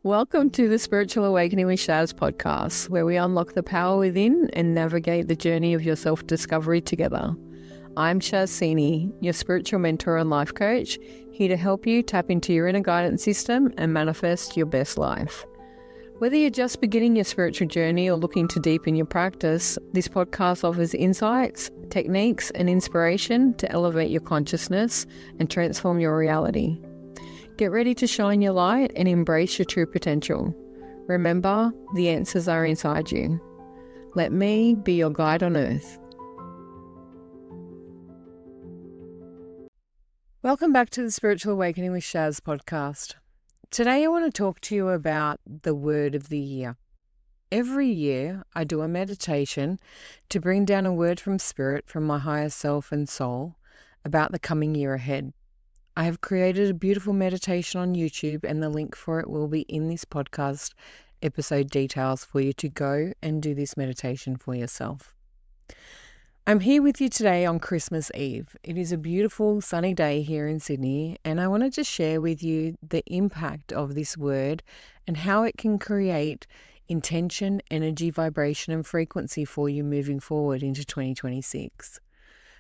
Welcome to the Spiritual Awakening with Shaz podcast, where we unlock the power within and navigate the journey of your self-discovery together. I'm Shaz Cini, your spiritual mentor and life coach, here to help you tap into your inner guidance system and manifest your best life. Whether you're just beginning your spiritual journey or looking to deepen your practice, this podcast offers insights, techniques, and inspiration to elevate your consciousness and transform your reality. Get ready to shine your light and embrace your true potential. Remember, the answers are inside you. Let me be your guide on earth. Welcome back to the Spiritual Awakening with Shaz podcast. Today I want to talk to you about the word of the year. Every year I do a meditation to bring down a word from spirit, from my higher self and soul, about the coming year ahead. I have created a beautiful meditation on YouTube, and the link for it will be in this podcast episode details for you to go and do this meditation for yourself. I'm here with you today on Christmas Eve. It is a beautiful sunny day here in Sydney, and I wanted to share with you the impact of this word and how it can create intention, energy, vibration, and frequency for you moving forward into 2026.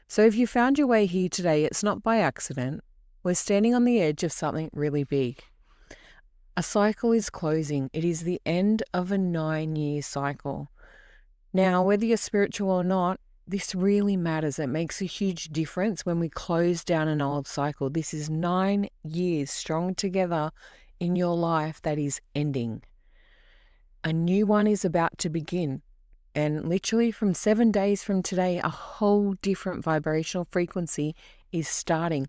So if you found your way here today, it's not by accident. We're standing on the edge of something really big. A cycle is closing. It is the end of a 9-year cycle. Now, whether you're spiritual or not, this really matters. It makes a huge difference when we close down an old cycle. This is 9 years strung together in your life that is ending. A new one is about to begin. And literally from 7 days from today, a whole different vibrational frequency is starting.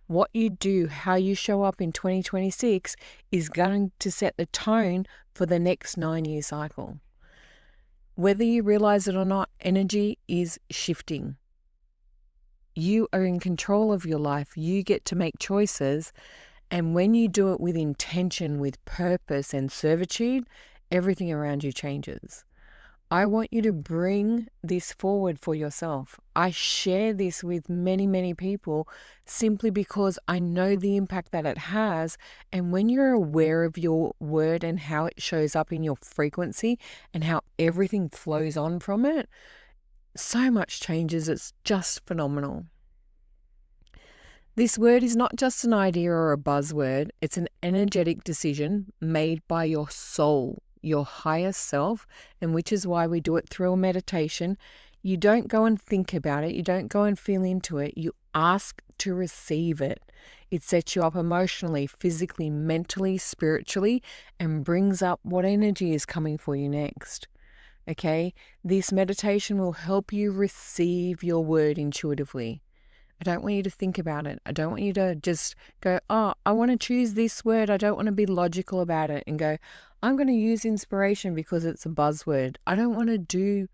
What you do, how you show up in 2026 is going to set the tone for the next 9-year cycle. Whether you realize it or not, energy is shifting. You are in control of your life. You get to make choices. And when you do it with intention, with purpose and servitude, everything around you changes. I want you to bring this forward for yourself. I share this with many, many people simply because I know the impact that it has. And when you're aware of your word and how it shows up in your frequency and how everything flows on from it, so much changes. It's just phenomenal. This word is not just an idea or a buzzword. It's an energetic decision made by your soul, your higher self, and which is why we do it through a meditation. You don't go and think about it. You don't go and feel into it. You ask to receive it. It sets you up emotionally, physically, mentally, spiritually, and brings up what energy is coming for you next. Okay? This meditation will help you receive your word intuitively. I don't want you to think about it. I don't want you to just go, oh, I want to choose this word. I don't want to be logical about it and go, I'm going to use inspiration because it's a buzzword. I don't want to do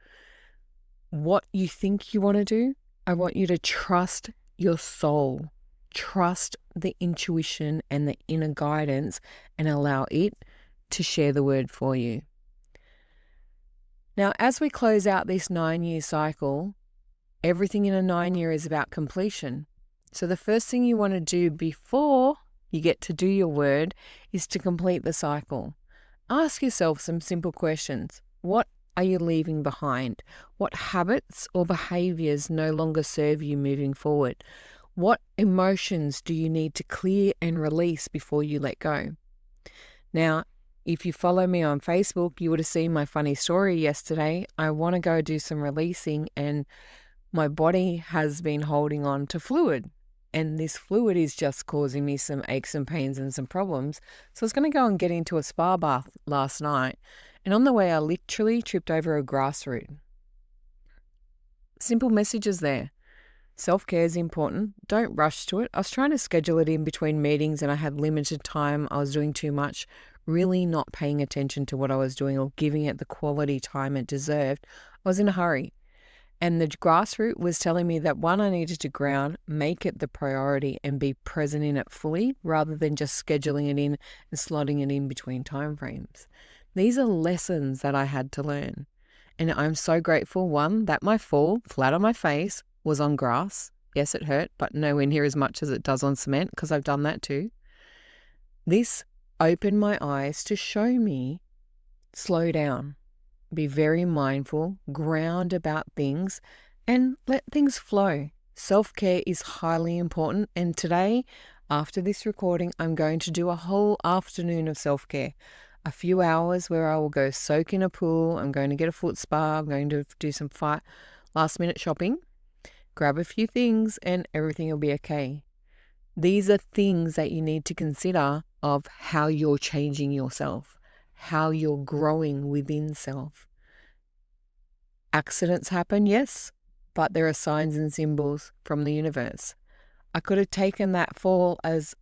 what you think you want to do. I want you to trust your soul, trust the intuition and the inner guidance, and allow it to share the word for you. Now, as we close out this 9-year cycle, everything in a 9-year is about completion. So the first thing you want to do before you get to do your word is to complete the cycle. Ask yourself some simple questions. What are you leaving behind? What habits or behaviors no longer serve you moving forward? What emotions do you need to clear and release before you let go? Now, if you follow me on Facebook, you would have seen my funny story yesterday. I want to go do some releasing, and my body has been holding on to fluid. And this fluid is just causing me some aches and pains and some problems. So I was going to go and get into a spa bath last night. And on the way, I literally tripped over a grass root. Simple messages there. Self-care is important. Don't rush to it. I was trying to schedule it in between meetings and I had limited time. I was doing too much, really not paying attention to what I was doing or giving it the quality time it deserved. I was in a hurry. And the grassroot was telling me that one, I needed to ground, make it the priority and be present in it fully rather than just scheduling it in and slotting it in between timeframes. These are lessons that I had to learn. And I'm so grateful, one, that my fall flat on my face was on grass. Yes, it hurt, but nowhere near as much as it does on cement because I've done that too. This opened my eyes to show me slow down, be very mindful, ground about things, and let things flow. Self-care is highly important. And today, after this recording, I'm going to do a whole afternoon of self-care. A few hours where I will go soak in a pool. I'm going to get a foot spa. I'm going to do some last-minute shopping, grab a few things, and everything will be okay. These are things that you need to consider of how you're changing yourself, how you're growing within self. Accidents happen, yes, but there are signs and symbols from the universe. I could have taken that fall as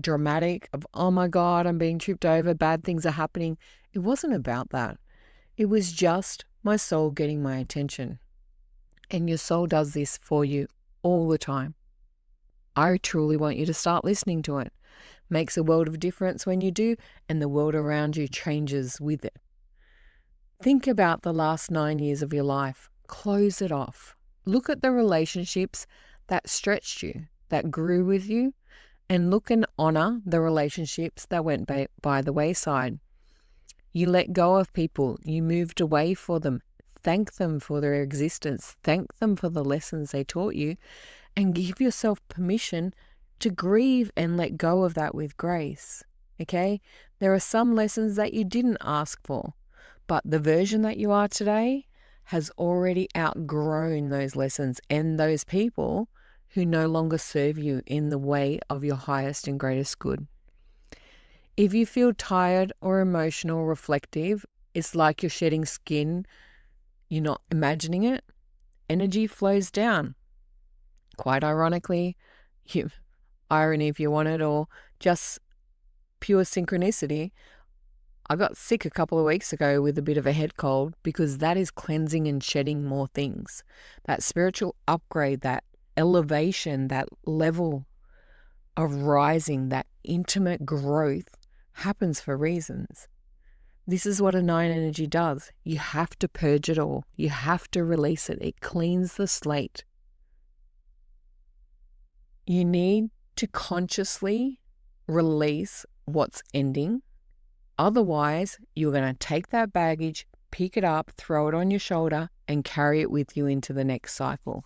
dramatic of, oh my God, I'm being tripped over, bad things are happening. It wasn't about that. It was just my soul getting my attention. And your soul does this for you all the time. I truly want you to start listening to it. Makes a world of difference when you do, and the world around you changes with it. Think about the last 9 years of your life. Close it off. Look at the relationships that stretched you, that grew with you, and look and honor the relationships that went by the wayside. You let go of people. You moved away for them. Thank them for their existence. Thank them for the lessons they taught you, and give yourself permission to grieve and let go of that with grace. Okay? There are some lessons that you didn't ask for, but the version that you are today has already outgrown those lessons and those people who no longer serve you in the way of your highest and greatest good. If you feel tired or emotional, reflective, it's like you're shedding skin, you're not imagining it, energy flows down. Quite ironically, irony if you want it, or just pure synchronicity, I got sick a couple of weeks ago with a bit of a head cold because that is cleansing and shedding more things. That spiritual upgrade, that elevation, that level of rising, that intimate growth happens for reasons. This is what a 9 energy does. You have to purge it all. You have to release it. It cleans the slate. You need to consciously release what's ending. Otherwise, you're going to take that baggage, pick it up, throw it on your shoulder, and carry it with you into the next cycle.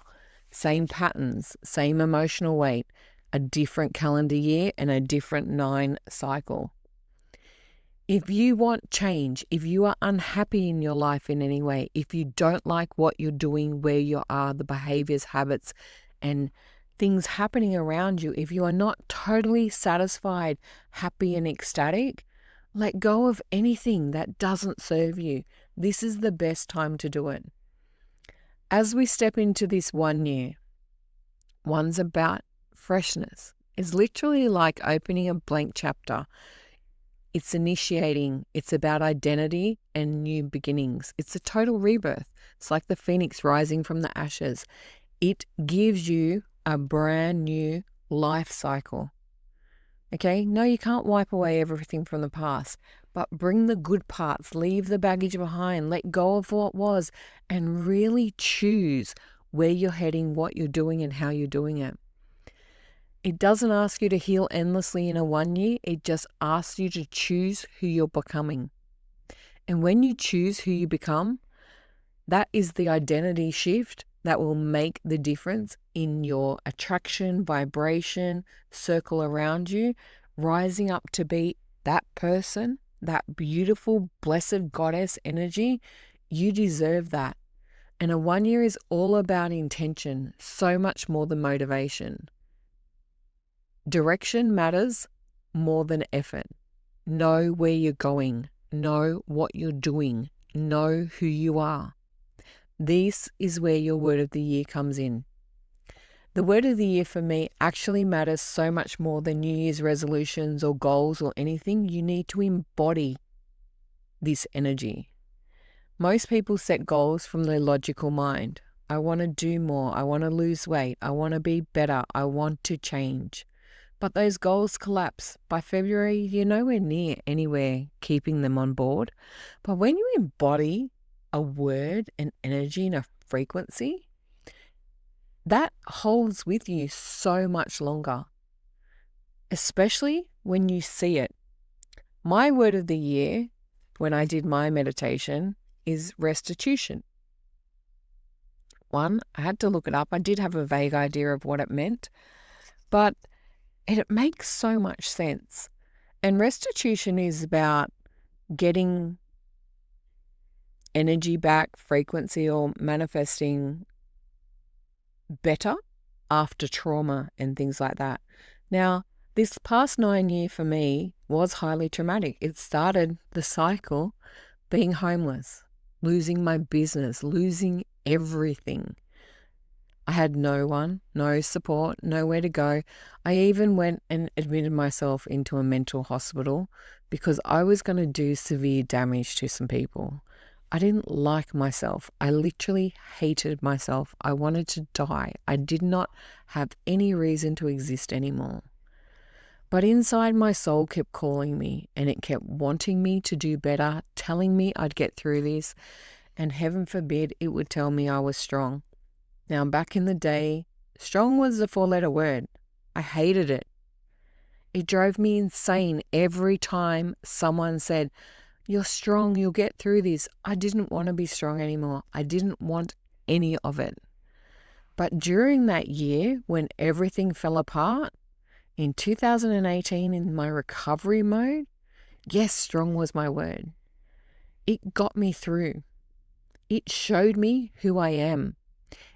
Same patterns, same emotional weight, a different calendar year and a different 9 cycle. If you want change, if you are unhappy in your life in any way, if you don't like what you're doing, where you are, the behaviors, habits, and things happening around you, if you are not totally satisfied, happy, and ecstatic, let go of anything that doesn't serve you. This is the best time to do it. As we step into this 1 year, one's about freshness. It's literally like opening a blank chapter. It's initiating. It's about identity and new beginnings. It's a total rebirth. It's like the phoenix rising from the ashes. It gives you a brand new life cycle. Okay? No, you can't wipe away everything from the past, but bring the good parts, leave the baggage behind, let go of what was, and really choose where you're heading, what you're doing, and how you're doing it. It doesn't ask you to heal endlessly in a 1 year. It just asks you to choose who you're becoming. And when you choose who you become, that is the identity shift that will make the difference in your attraction, vibration, circle around you, rising up to be that person, that beautiful, blessed goddess energy. You deserve that. And a 1 year is all about intention, so much more than motivation. Direction matters more than effort. Know where you're going. Know what you're doing. Know who you are. This is where your word of the year comes in. The word of the year for me actually matters so much more than New Year's resolutions or goals or anything. You need to embody this energy. Most people set goals from their logical mind. I want to do more. I want to lose weight. I want to be better. I want to change. But those goals collapse. By February, you're nowhere near anywhere keeping them on board. But when you embody a word, an energy, and a frequency, that holds with you so much longer, especially when you see it. My word of the year when I did my meditation is restitution. One, I had to look it up. I did have a vague idea of what it meant, but it makes so much sense. And restitution is about getting energy back, frequency, or manifesting better after trauma and things like that. Now, this past 9 year for me was highly traumatic. It started the cycle being homeless, losing my business, losing everything. I had no one, no support, nowhere to go. I even went and admitted myself into a mental hospital because I was going to do severe damage to some people. I didn't like myself. I literally hated myself. I wanted to die. I did not have any reason to exist anymore. But inside, my soul kept calling me, and it kept wanting me to do better, telling me I'd get through this, and heaven forbid it would tell me I was strong. Now, back in the day, strong was a 4-letter word. I hated it. It drove me insane every time someone said, "You're strong, you'll get through this." I didn't want to be strong anymore. I didn't want any of it. But during that year, when everything fell apart, in 2018, in my recovery mode, yes, strong was my word. It got me through. It showed me who I am.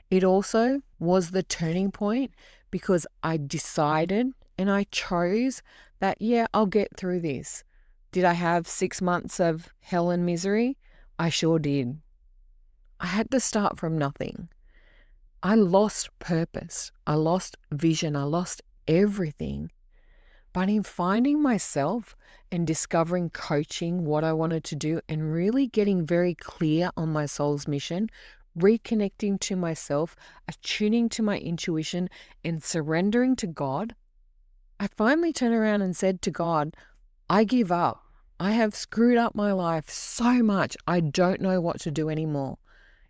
It also was the turning point because I decided and I chose that, yeah, I'll get through this. Did I have 6 months of hell and misery? I sure did. I had to start from nothing. I lost purpose. I lost vision. I lost everything. But in finding myself and discovering coaching, what I wanted to do, and really getting very clear on my soul's mission, reconnecting to myself, attuning to my intuition, and surrendering to God, I finally turned around and said to God, I give up. I have screwed up my life so much. I don't know what to do anymore.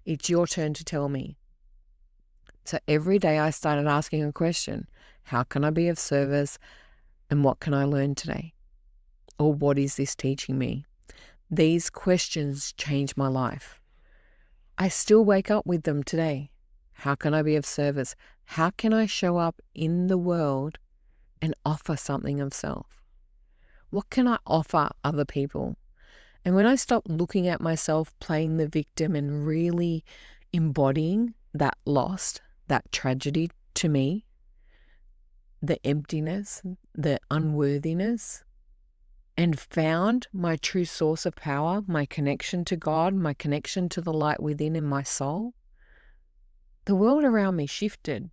It's your turn to tell me. So every day I started asking a question. How can I be of service? And what can I learn today? Or what is this teaching me? These questions changed my life. I still wake up with them today. How can I be of service? How can I show up in the world and offer something of self? What can I offer other people? And when I stopped looking at myself playing the victim and really embodying that loss, that tragedy to me, the emptiness, the unworthiness, and found my true source of power, my connection to God, my connection to the light within in my soul, the world around me shifted.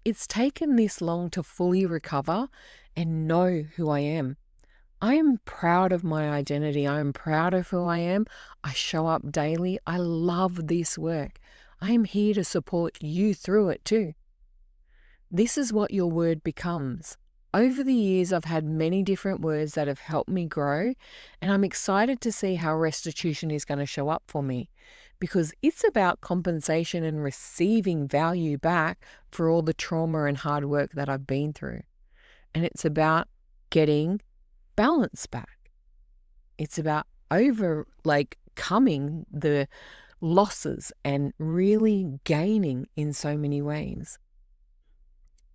It's taken this long to fully recover and know who I am. I am proud of my identity. I am proud of who I am. I show up daily. I love this work. I am here to support you through it too. This is what your word becomes. Over the years, I've had many different words that have helped me grow, and I'm excited to see how restitution is going to show up for me, because it's about compensation and receiving value back for all the trauma and hard work that I've been through. And it's about getting balance back. It's about coming the losses and really gaining in so many ways.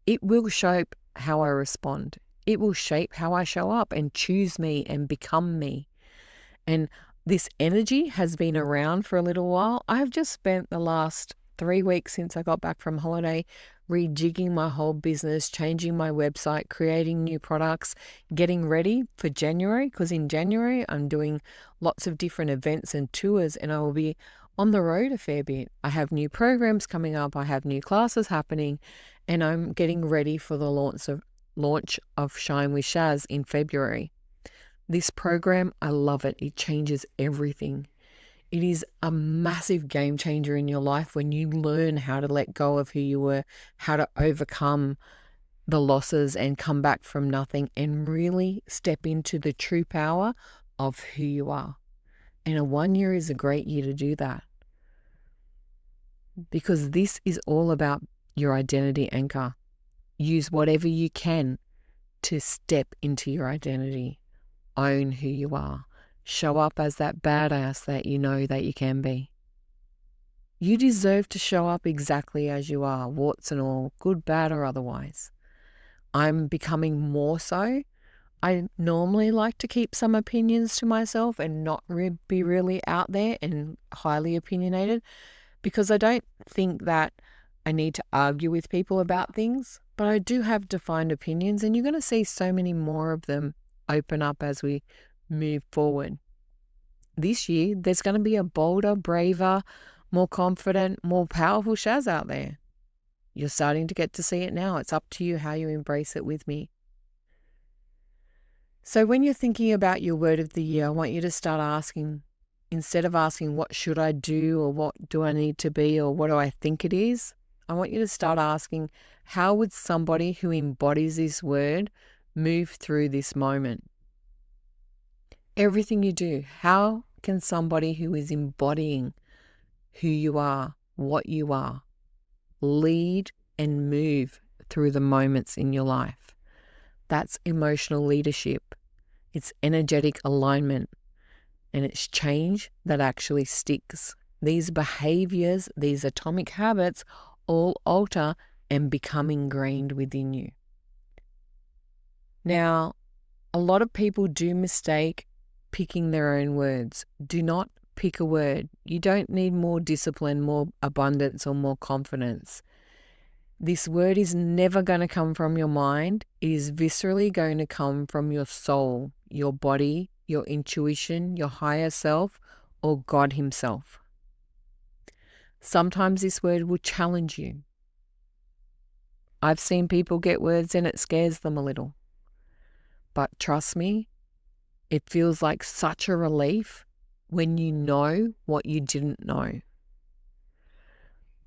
It will shape how I respond. It will shape how I show up and choose me and become me. And this energy has been around for a little while. I've just spent the last 3 weeks since I got back from holiday rejigging my whole business, changing my website, creating new products, getting ready for January, because in January I'm doing lots of different events and tours, and I will be on the road a fair bit. I have new programs coming up. I have new classes happening, and I'm getting ready for the launch of Shine with Shaz in February. This program, I love it. It changes everything. It is a massive game changer in your life when you learn how to let go of who you were, how to overcome the losses and come back from nothing and really step into the true power of who you are. And a 1 year is a great year to do that, because this is all about your identity anchor. Use whatever you can to step into your identity. own who you are. Show up as that badass that you know that you can be. You deserve to show up exactly as you are, warts and all, good, bad, or otherwise. I'm becoming more so. I normally like to keep some opinions to myself and not be really out there and highly opinionated, because I don't think that I need to argue with people about things, but I do have defined opinions, and you're going to see so many more of them open up as we move forward. This year, there's going to be a bolder, braver, more confident, more powerful Shaz out there. You're starting to get to see it now. It's up to you how you embrace it with me. So when you're thinking about your word of the year, I want you to start asking, instead of asking what should I do or what do I need to be or what do I think it is, I want you to start asking, how would somebody who embodies this word move through this moment? Everything you do, how can somebody who is embodying who you are, what you are, lead and move through the moments in your life? That's emotional leadership. It's energetic alignment, and it's change that actually sticks. These behaviors, these atomic habits, all alter and become ingrained within you. Now, a lot of people do mistake picking their own words. Do not pick a word. You don't need more discipline, more abundance, or more confidence. This word is never going to come from your mind. It is viscerally going to come from your soul, your body, your intuition, your higher self, or God himself. Sometimes this word will challenge you. I've seen people get words and it scares them a little. But trust me, it feels like such a relief when you know what you didn't know.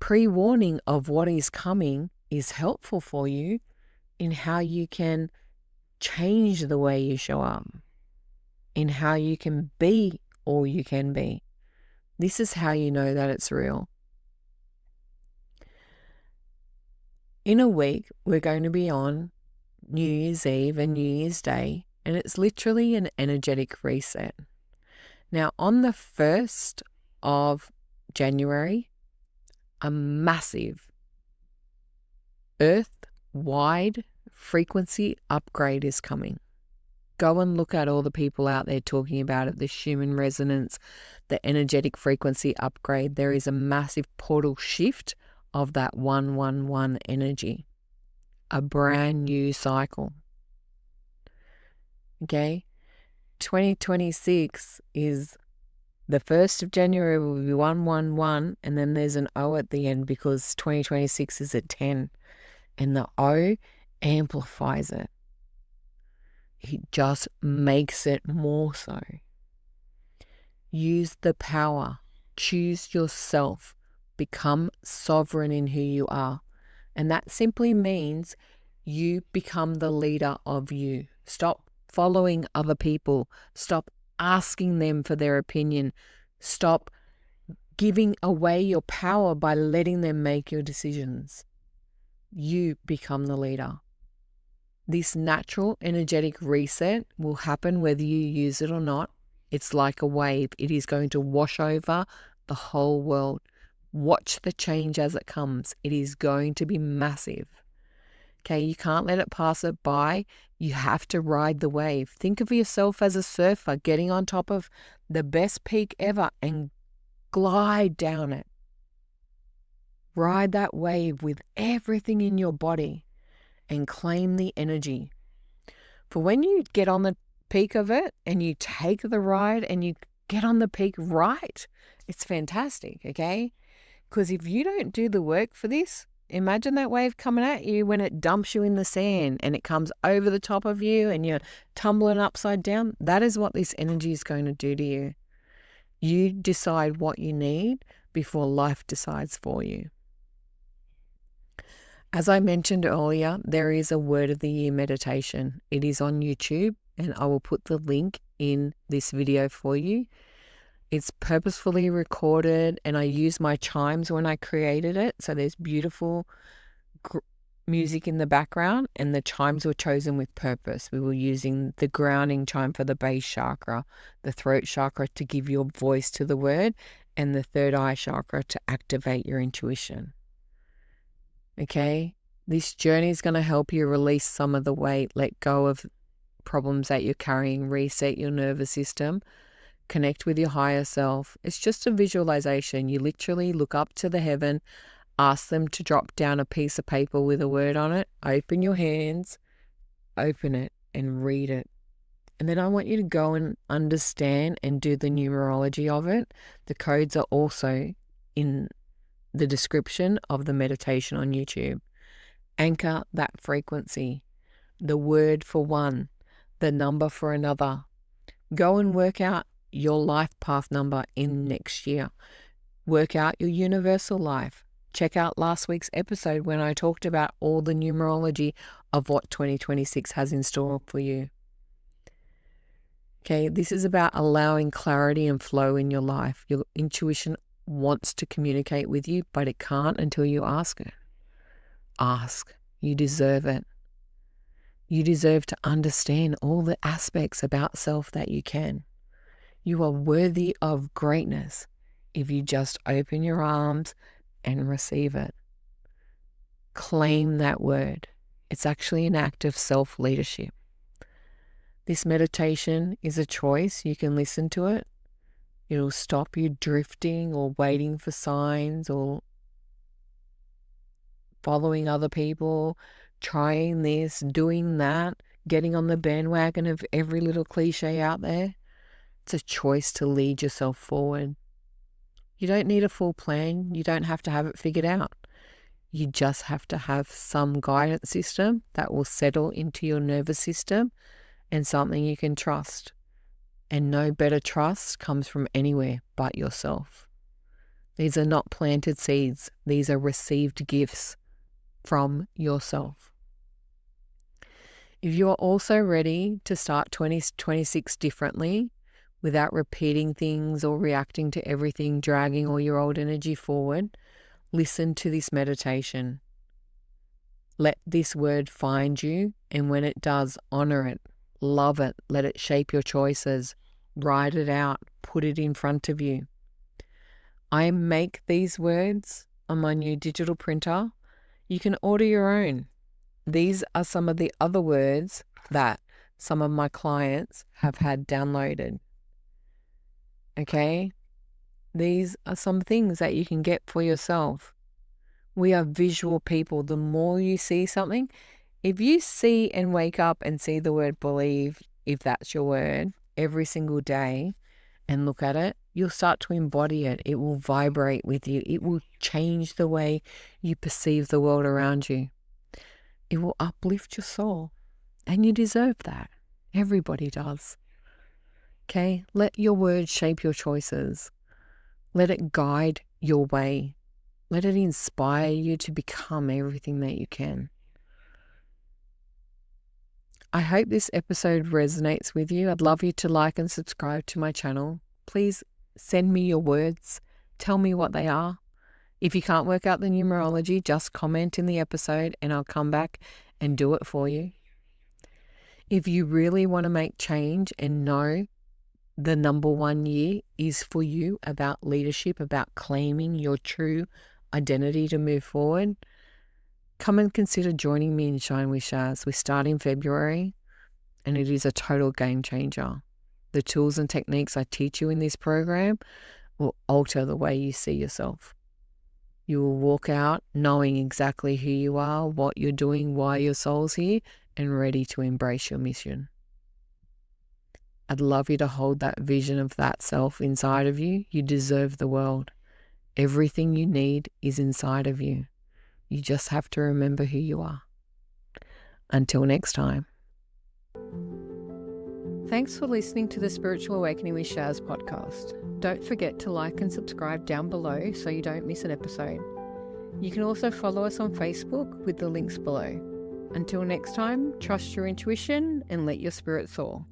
Pre-warning of what is coming is helpful for you in how you can change the way you show up, in how you can be all you can be. This is how you know that it's real. In a week, we're going to be on New Year's Eve and New Year's Day, and it's literally an energetic reset. Now, on the 1st of January, a massive earth-wide frequency upgrade is coming. Go and look at all the people out there talking about it, the Schumann resonance, the energetic frequency upgrade. There is a massive portal shift of that 111 energy, a brand new cycle. Okay, 2026 is the 1st of January will be 111, and then there's an O at the end because 2026 is at 10, and the O amplifies it. It just makes it more so. Use the power. Choose yourself. Become sovereign in who you are. And that simply means you become the leader of you. Stop following other people. Stop asking them for their opinion. Stop giving away your power by letting them make your decisions. You become the leader. This natural energetic reset will happen whether you use it or not. It's like a wave. It is going to wash over the whole world. Watch the change as it comes. It is going to be massive. Okay, you can't let it pass it by. You have to ride the wave. Think of yourself as a surfer getting on top of the best peak ever and glide down it. Ride that wave with everything in your body and claim the energy. For when you get on the peak of it and you take the ride and you get on the peak right, it's fantastic, okay? Because if you don't do the work for this, imagine that wave coming at you when it dumps you in the sand and it comes over the top of you and you're tumbling upside down. That is what this energy is going to do to you. You decide what you need before life decides for you. As I mentioned earlier, there is a Word of the Year meditation. It is on YouTube, and I will put the link in this video for you. It's purposefully recorded, and I use my chimes when I created it. So there's beautiful music in the background, and the chimes were chosen with purpose. We were using the grounding chime for the base chakra, the throat chakra to give your voice to the word, and the third eye chakra to activate your intuition. Okay? This journey is going to help you release some of the weight, let go of problems that you're carrying, reset your nervous system, connect with your higher self. It's just a visualization. You literally look up to the heaven, ask them to drop down a piece of paper with a word on it, open your hands, open it and read it. And then I want you to go and understand and do the numerology of it. The codes are also in the description of the meditation on YouTube. Anchor that frequency, the word for one, the number for another. Go and work out your life path number in next year. Work out your universal life. Check out last week's episode when I talked about all the numerology of what 2026 has in store for you. Okay, this is about allowing clarity and flow in your life. Your intuition wants to communicate with you, but it can't until you ask it. Ask. You deserve it. You deserve to understand all the aspects about self that you can. You are worthy of greatness if you just open your arms and receive it. Claim that word. It's actually an act of self-leadership. This meditation is a choice. You can listen to it. It'll stop you drifting or waiting for signs or following other people, trying this, doing that, getting on the bandwagon of every little cliche out there. It's a choice to lead yourself forward. You don't need a full plan. You don't have to have it figured out. You just have to have some guidance system that will settle into your nervous system and something you can trust. And no better trust comes from anywhere but yourself. These are not planted seeds. These are received gifts from yourself. If you are also ready to start 2026 differently, without repeating things or reacting to everything, dragging all your old energy forward, listen to this meditation. Let this word find you, and when it does, honor it, love it, let it shape your choices, write it out, put it in front of you. I make these words on my new digital printer. You can order your own. These are some of the other words that some of my clients have had downloaded. Okay? These are some things that you can get for yourself. We are visual people. The more you see something, if you see and wake up and see the word believe, if that's your word, every single day and look at it, you'll start to embody it. It will vibrate with you. It will change the way you perceive the world around you. It will uplift your soul. And you deserve that. Everybody does. Okay? Let your words shape your choices. Let it guide your way. Let it inspire you to become everything that you can. I hope this episode resonates with you. I'd love you to like and subscribe to my channel. Please send me your words. Tell me what they are. If you can't work out the numerology, just comment in the episode and I'll come back and do it for you. If you really want to make change and know the number 1 year is for you about leadership, about claiming your true identity to move forward, come and consider joining me in Shine with Shaz. We start in February and it is a total game changer. The tools and techniques I teach you in this program will alter the way you see yourself. You will walk out knowing exactly who you are, what you're doing, why your soul's here, and ready to embrace your mission. I'd love you to hold that vision of that self inside of you. You deserve the world. Everything you need is inside of you. You just have to remember who you are. Until next time. Thanks for listening to the Spiritual Awakening with Shaz podcast. Don't forget to like and subscribe down below so you don't miss an episode. You can also follow us on Facebook with the links below. Until next time, trust your intuition and let your spirit soar.